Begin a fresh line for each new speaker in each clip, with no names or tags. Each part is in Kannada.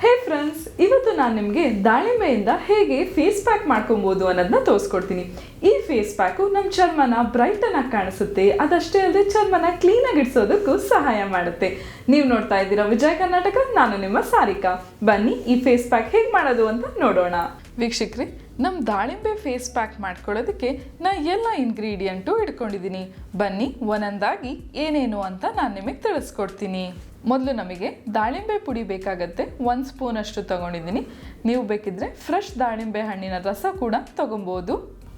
ಹೇ ಫ್ರೆಂಡ್ಸ್, ಇವತ್ತು ನಾನು ನಿಮಗೆ ದಾಳಿಂಬೆಯಿಂದ ಹೇಗೆ ಫೇಸ್ ಪ್ಯಾಕ್ ಮಾಡ್ಕೊಬೋದು ಅನ್ನೋದನ್ನ ತೋರಿಸ್ಕೊಡ್ತೀನಿ. ಈ ಫೇಸ್ ಪ್ಯಾಕು ನಮ್ಮ ಚರ್ಮನ ಬ್ರೈಟನ್ ಆಗಿ ಕಾಣಿಸುತ್ತೆ, ಅದಷ್ಟೇ ಅಲ್ಲದೆ ಚರ್ಮನ ಕ್ಲೀನಾಗಿ ಇಡ್ಸೋದಕ್ಕೂ ಸಹಾಯ ಮಾಡುತ್ತೆ. ನೀವು ನೋಡ್ತಾ ಇದ್ದೀರಾ ವಿಜಯ್ ಕರ್ನಾಟಕ, ನಾನು ನಿಮ್ಮ ಸಾರಿಕಾ. ಬನ್ನಿ ಈ ಫೇಸ್ ಪ್ಯಾಕ್ ಹೇಗೆ ಮಾಡೋದು ಅಂತ ನೋಡೋಣ. ವೀಕ್ಷಕರೇ, ನಮ್ಮ ದಾಳಿಂಬೆ ಫೇಸ್ ಪ್ಯಾಕ್ ಮಾಡ್ಕೊಳ್ಳೋದಕ್ಕೆ ನಾನು ಎಲ್ಲ ಇಂಗ್ರೀಡಿಯೆಂಟು ಇಟ್ಕೊಂಡಿದ್ದೀನಿ. ಬನ್ನಿ ಒಂದೊಂದಾಗಿ ಏನೇನು ಅಂತ ನಾನು ನಿಮಗೆ ತಿಳಿಸ್ಕೊಡ್ತೀನಿ. ಮೊದಲು ನಮಗೆ ದಾಳಿಂಬೆ ಪುಡಿ ಬೇಕಾಗತ್ತೆ. 1 ಸ್ಪೂನ್ ಅಷ್ಟು ತಗೊಂಡಿದ್ದೀನಿ. ನೀವು ಬೇಕಿದ್ರೆ ಫ್ರೆಶ್ ದಾಳಿಂಬೆ ಹಣ್ಣಿನ ರಸ ಕೂಡ ತಗೊಬೋದು.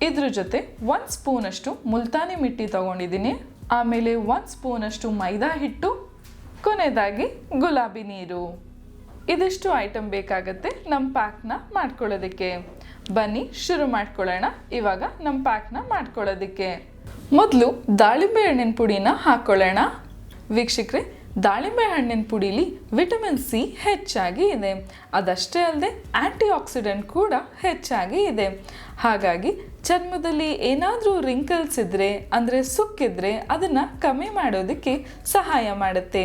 ಇದ್ರ ಜೊತೆ 1 ಸ್ಪೂನ್ ಅಷ್ಟು ಮುಲ್ತಾನಿ ಮಿಟ್ಟಿ ತಗೊಂಡಿದ್ದೀನಿ. ಆಮೇಲೆ 1 ಸ್ಪೂನ್ ಅಷ್ಟು ಮೈದಾ ಹಿಟ್ಟು, ಕೊನೆಯದಾಗಿ ಗುಲಾಬಿ ನೀರು. ಇದಿಷ್ಟು ಐಟಮ್ ಬೇಕಾಗತ್ತೆ ನಮ್ಮ ಪ್ಯಾಕ್ನ ಮಾಡ್ಕೊಳ್ಳೋದಕ್ಕೆ. ಬನ್ನಿ ಶುರು ಮಾಡ್ಕೊಳ್ಳೋಣ ಇವಾಗ ನಮ್ಮ ಪ್ಯಾಕ್ನ ಮಾಡ್ಕೊಳ್ಳೋದಕ್ಕೆ. ಮೊದಲು ದಾಳಿಂಬೆ ಹಣ್ಣಿನ ಪುಡಿನ ಹಾಕ್ಕೊಳ್ಳೋಣ. ವೀಕ್ಷಕರೇ, ದಾಳಿಂಬೆ ಹಣ್ಣಿನ ಪುಡಿಲಿ ವಿಟಮಿನ್ ಸಿ ಹೆಚ್ಚಾಗಿ ಇದೆ, ಅದಷ್ಟೇ ಅಲ್ಲದೆ ಆ್ಯಂಟಿ ಆಕ್ಸಿಡೆಂಟ್ ಕೂಡ ಹೆಚ್ಚಾಗಿ ಇದೆ. ಹಾಗಾಗಿ ಚರ್ಮದಲ್ಲಿ ಏನಾದರೂ ರಿಂಕಲ್ಸ್ ಇದ್ದರೆ ಅಂದರೆ ಸುಕ್ಕಿದ್ರೆ ಅದನ್ನು ಕಮ್ಮಿ ಮಾಡೋದಕ್ಕೆ ಸಹಾಯ ಮಾಡುತ್ತೆ.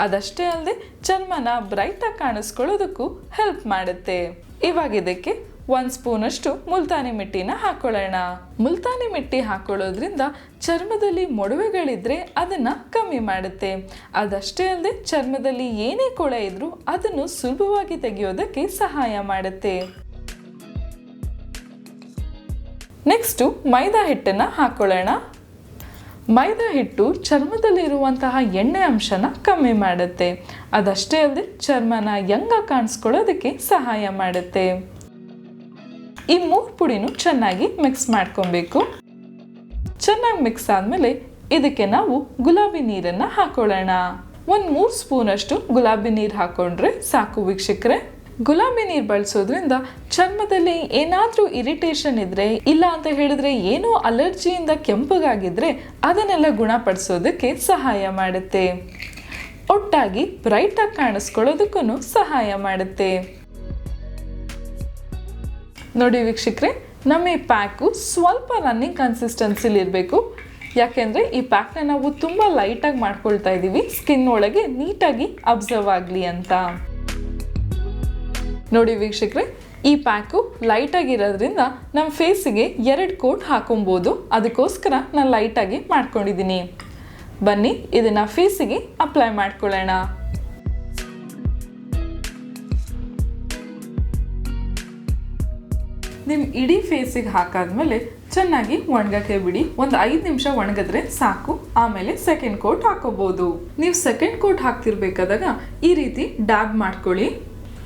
ಅದಷ್ಟೇ ಅಲ್ಲದೆ ಚರ್ಮನ ಬ್ರೈಟಾಗಿ ಕಾಣಿಸ್ಕೊಳ್ಳೋದಕ್ಕೂ ಹೆಲ್ಪ್ ಮಾಡುತ್ತೆ. ಇವಾಗ ಇದಕ್ಕೆ 1 ಸ್ಪೂನ್ ಅಷ್ಟು ಮುಲ್ತಾನಿ ಮಿಟ್ಟಿನ ಹಾಕೊಳ್ಳೋಣ. ಮುಲ್ತಾನಿ ಮಿಟ್ಟಿ ಹಾಕೊಳ್ಳೋದ್ರಿಂದ ಚರ್ಮದಲ್ಲಿ ಮೊಡವೆಗಳಿದ್ರೆ ಅದನ್ನ ಕಮ್ಮಿ ಮಾಡುತ್ತೆ. ಅದಷ್ಟೇ ಅಲ್ಲದೆ ಚರ್ಮದಲ್ಲಿ ಏನೇ ಕೊಳೆ ಇದ್ರೂ ಅದನ್ನು ಸುಲಭವಾಗಿ ತೆಗೆಯೋದಕ್ಕೆ ಸಹಾಯ ಮಾಡುತ್ತೆ. ನೆಕ್ಸ್ಟು ಮೈದಾ ಹಿಟ್ಟನ್ನ ಹಾಕೊಳ್ಳೋಣ. ಮೈದಾ ಹಿಟ್ಟು ಚರ್ಮದಲ್ಲಿರುವಂತಹ ಎಣ್ಣೆ ಅಂಶನ ಕಮ್ಮಿ ಮಾಡುತ್ತೆ. ಅದಷ್ಟೇ ಅಲ್ಲದೆ ಚರ್ಮನ ಯಂಗಾಗಿ ಕಾಣಿಸ್ಕೊಳ್ಳೋದಕ್ಕೆ ಸಹಾಯ ಮಾಡುತ್ತೆ. ಈ 3 ಪುಡಿನೂ ಚೆನ್ನಾಗಿ ಮಿಕ್ಸ್ ಮಾಡ್ಕೊಬೇಕು. ಚೆನ್ನಾಗಿ ಮಿಕ್ಸ್ ಆದಮೇಲೆ ಇದಕ್ಕೆ ನಾವು ಗುಲಾಬಿ ನೀರನ್ನು ಹಾಕೊಳ್ಳೋಣ. 3 ಸ್ಪೂನ್ ಅಷ್ಟು ಗುಲಾಬಿ ನೀರು ಹಾಕೊಂಡ್ರೆ ಸಾಕು. ವೀಕ್ಷಕರೇ, ಗುಲಾಬಿ ನೀರು ಬಳಸೋದ್ರಿಂದ ಚರ್ಮದಲ್ಲಿ ಏನಾದರೂ ಇರಿಟೇಷನ್ ಇದ್ರೆ, ಇಲ್ಲ ಅಂತ ಹೇಳಿದ್ರೆ ಏನೋ ಅಲರ್ಜಿಯಿಂದ ಕೆಂಪಗಾಗಿದ್ರೆ ಅದನ್ನೆಲ್ಲ ಗುಣಪಡಿಸೋದಕ್ಕೆ ಸಹಾಯ ಮಾಡುತ್ತೆ. ಒಟ್ಟಾಗಿ ಬ್ರೈಟಾಗಿ ಕಾಣಿಸ್ಕೊಳ್ಳೋದಕ್ಕೂ ಸಹಾಯ ಮಾಡುತ್ತೆ. ನೋಡಿ ವೀಕ್ಷಕರೇ, ನಮ್ಮ ಈ ಪ್ಯಾಕು ಸ್ವಲ್ಪ ರನ್ನಿಂಗ್ ಕನ್ಸಿಸ್ಟೆನ್ಸಿಲಿ ಇರಬೇಕು. ಯಾಕೆಂದರೆ ಈ ಪ್ಯಾಕ್ನ ನಾವು ತುಂಬ ಲೈಟಾಗಿ ಮಾಡ್ಕೊಳ್ತಾ ಇದ್ದೀವಿ, ಸ್ಕಿನ್ ಒಳಗೆ ನೀಟಾಗಿ ಅಬ್ಸರ್ವ್ ಆಗಲಿ ಅಂತ. ನೋಡಿ ವೀಕ್ಷಕರೇ, ಈ ಪ್ಯಾಕು ಲೈಟಾಗಿರೋದ್ರಿಂದ ನಮ್ಮ ಫೇಸಿಗೆ 2 ಕೋಟ್ ಹಾಕೊಬೋದು. ಅದಕ್ಕೋಸ್ಕರ ನಾನು ಲೈಟಾಗಿ ಮಾಡ್ಕೊಂಡಿದ್ದೀನಿ. ಬನ್ನಿ ಇದನ್ನು ಫೇಸಿಗೆ ಅಪ್ಲೈ ಮಾಡ್ಕೊಳ್ಳೋಣ. ನಿಮ್ಮ ಇಡೀ ಫೇಸಿಗೆ ಹಾಕಾದ್ಮೇಲೆ ಚೆನ್ನಾಗಿ ಒಣಗಕ್ಕೆ ಬಿಡಿ. ಒಂದು 5 ನಿಮಿಷ ಒಣಗಿದ್ರೆ ಸಾಕು. ಆಮೇಲೆ ಸೆಕೆಂಡ್ ಕೋಟ್ ಹಾಕೋಬಹುದು. ನೀವು ಸೆಕೆಂಡ್ ಕೋಟ್ ಹಾಕ್ತಿರ್ಬೇಕಾದಾಗ ಈ ರೀತಿ ಡ್ಯಾಬ್ ಮಾಡ್ಕೊಳ್ಳಿ.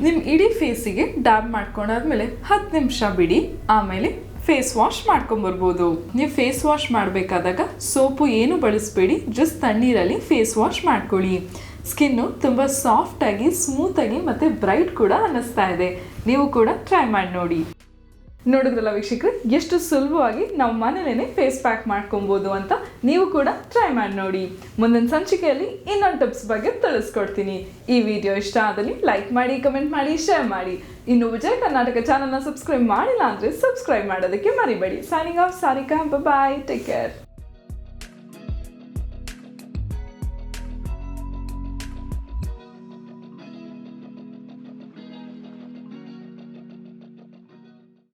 ನಿಮ್ಮ ಇಡೀ ಫೇಸಿಗೆ ಡ್ಯಾಬ್ ಮಾಡ್ಕೊಂಡಾದ್ಮೇಲೆ 10 ನಿಮಿಷ ಬಿಡಿ. ಆಮೇಲೆ ಫೇಸ್ ವಾಶ್ ಮಾಡ್ಕೊಂಬರ್ಬೋದು. ನೀವು ಫೇಸ್ ವಾಶ್ ಮಾಡಬೇಕಾದಾಗ ಸೋಪು ಏನು ಬಳಸಬೇಡಿ, ಜಸ್ಟ್ ತಣ್ಣೀರಲ್ಲಿ ಫೇಸ್ ವಾಶ್ ಮಾಡ್ಕೊಳ್ಳಿ. ಸ್ಕಿನ್ನು ತುಂಬ ಸಾಫ್ಟಾಗಿ, ಸ್ಮೂತಾಗಿ ಮತ್ತು ಬ್ರೈಟ್ ಕೂಡ ಅನ್ನಿಸ್ತಾ ಇದೆ. ನೀವು ಕೂಡ ಟ್ರೈ ಮಾಡಿ ನೋಡಿ. ನೋಡಿದ್ರಲ್ಲ ವೀಕ್ಷಕರೇ, ಎಷ್ಟು ಸುಲಭವಾಗಿ ನಾವು ಮನೇಲೇನೆ ಫೇಸ್ ಪ್ಯಾಕ್ ಮಾಡ್ಕೊಬೋದು ಅಂತ. ನೀವು ಕೂಡ ಟ್ರೈ ಮಾಡಿ ನೋಡಿ. ಮುಂದಿನ ಸಂಚಿಕೆಯಲ್ಲಿ ಇನ್ನೊಂದು ಟಿಪ್ಸ್ ಬಗ್ಗೆ ತಿಳಿಸ್ಕೊಡ್ತೀನಿ. ಈ ವಿಡಿಯೋ ಇಷ್ಟ ಆದಲ್ಲಿ ಲೈಕ್ ಮಾಡಿ, ಕಮೆಂಟ್ ಮಾಡಿ, ಶೇರ್ ಮಾಡಿ. ಇನ್ನು ವಿಜಯ್ ಕರ್ನಾಟಕ ಚಾನಲ್ನ ಸಬ್ಸ್ಕ್ರೈಬ್ ಮಾಡಿಲ್ಲ ಅಂದರೆ ಸಬ್ಸ್ಕ್ರೈಬ್ ಮಾಡೋದಕ್ಕೆ ಮರಿಬೇಡಿ. Signing off, Sarika. Bye, take care.